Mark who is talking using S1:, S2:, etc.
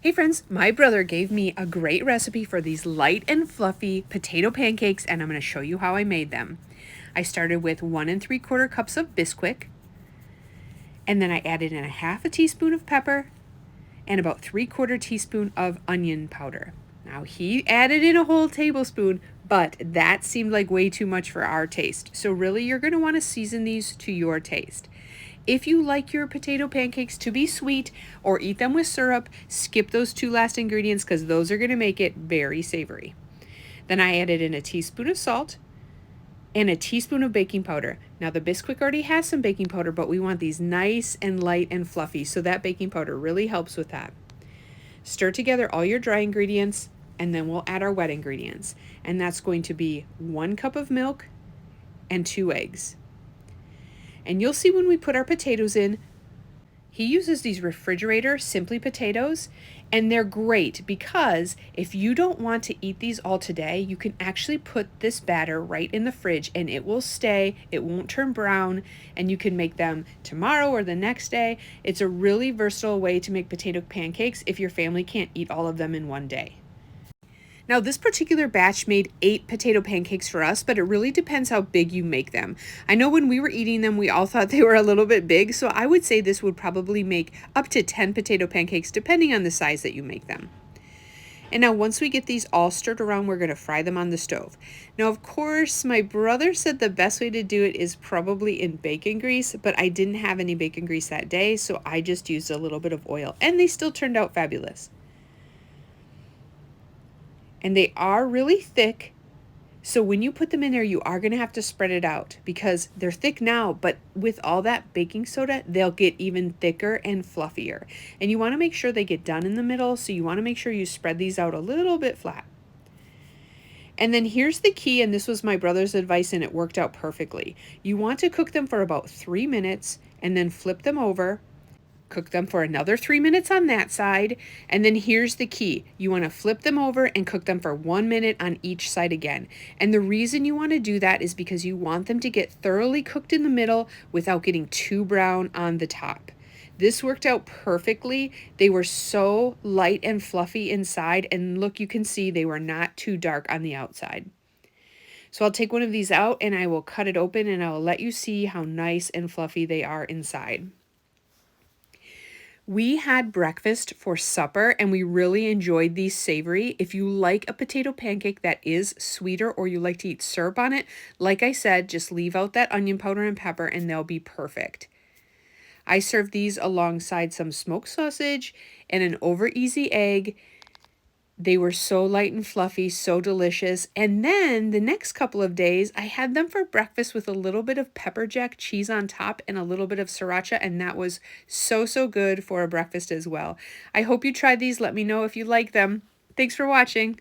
S1: Hey friends, my brother gave me a great recipe for these light and fluffy potato pancakes, and I'm going to show you how I made them. I started with 1 3/4 cups of Bisquick, and then I added in a half a teaspoon of pepper and about 3/4 teaspoon of onion powder. Now he added in a whole tablespoon, but that seemed like way too much for our taste. So really you're going to want to season these to your taste. If you like your potato pancakes to be sweet or eat them with syrup, skip those two last ingredients because those are going to make it very savory. Then I added in a teaspoon of salt and a teaspoon of baking powder. Now the Bisquick already has some baking powder, but we want these nice and light and fluffy, so that baking powder really helps with that. Stir together all your dry ingredients, and then we'll add our wet ingredients. And that's going to be 1 cup of milk and 2 eggs. And you'll see when we put our potatoes in, he uses these refrigerator Simply potatoes, and they're great because if you don't want to eat these all today, you can actually put this batter right in the fridge and it will stay, it won't turn brown, and you can make them tomorrow or the next day. It's a really versatile way to make potato pancakes if your family can't eat all of them in one day. Now this particular batch made 8 potato pancakes for us, but it really depends how big you make them. I know when we were eating them, we all thought they were a little bit big, so I would say this would probably make up to 10 potato pancakes depending on the size that you make them. And now once we get these all stirred around, we're going to fry them on the stove. Now, of course, my brother said the best way to do it is probably in bacon grease, but I didn't have any bacon grease that day, so I just used a little bit of oil, and they still turned out fabulous. And they are really thick, so when you put them in there, you are going to have to spread it out because they're thick now, but with all that baking soda, they'll get even thicker and fluffier. And you want to make sure they get done in the middle, so you want to make sure you spread these out a little bit flat. And then here's the key, and this was my brother's advice, and it worked out perfectly. You want to cook them for about 3 minutes and then flip them over. Cook them for another 3 minutes on that side, and then here's the key. You want to flip them over and cook them for 1 minute on each side again. And the reason you want to do that is because you want them to get thoroughly cooked in the middle without getting too brown on the top. This worked out perfectly. They were so light and fluffy inside, and look, you can see they were not too dark on the outside. So I'll take one of these out and I will cut it open and I'll let you see how nice and fluffy they are inside. We had breakfast for supper and we really enjoyed these savory. If you like a potato pancake that is sweeter or you like to eat syrup on it, like I said, just leave out that onion powder and pepper and they'll be perfect. I served these alongside some smoked sausage and an over easy egg. They were so light and fluffy, so delicious. And then the next couple of days, I had them for breakfast with a little bit of pepper jack cheese on top and a little bit of sriracha, and that was so, so good for a breakfast as well. I hope you try these. Let me know if you like them. Thanks for watching.